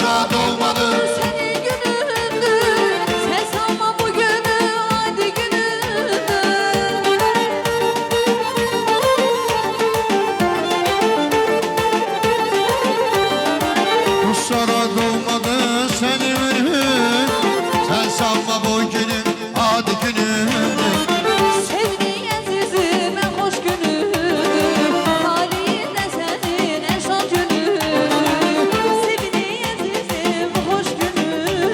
Kuşlara dolmadı senin günündür. Sen sanma bu günü adi günündür. Kuşlara dolmadı senin günün. Sen sanma bu günün adi günündür. Sevdiğin azizim en hoş günüdür. Halinde senin en şan günüdür. Sevdiğin azizim bu hoş günüdür.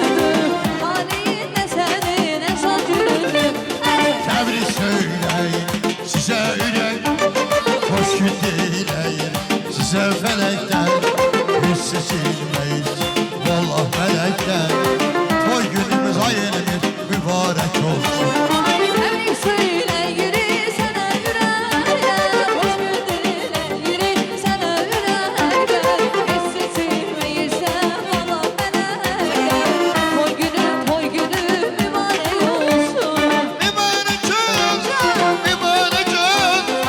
Halinde senin en şan günüdür. Tebrik söyleyin size ürek, hoş gün dileyin size felekten. Hiç seçilmeyiz vallah melekten. Toy günümüz hayırlı mübarek olsun. Tebrik söyle yürü sana yüreğe. Hoş gün dile yürü sana yüreğe. Hiç seçilmeyirsen valla melekten. Toy günü mübarek olsun. Mübarek olsun, mübarek olsun.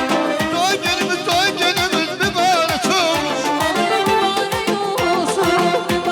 Toy günümüz mübarek olsun. Mübarek olsun, mübarek olsun.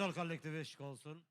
Gözəl kollektiv eşq olsun.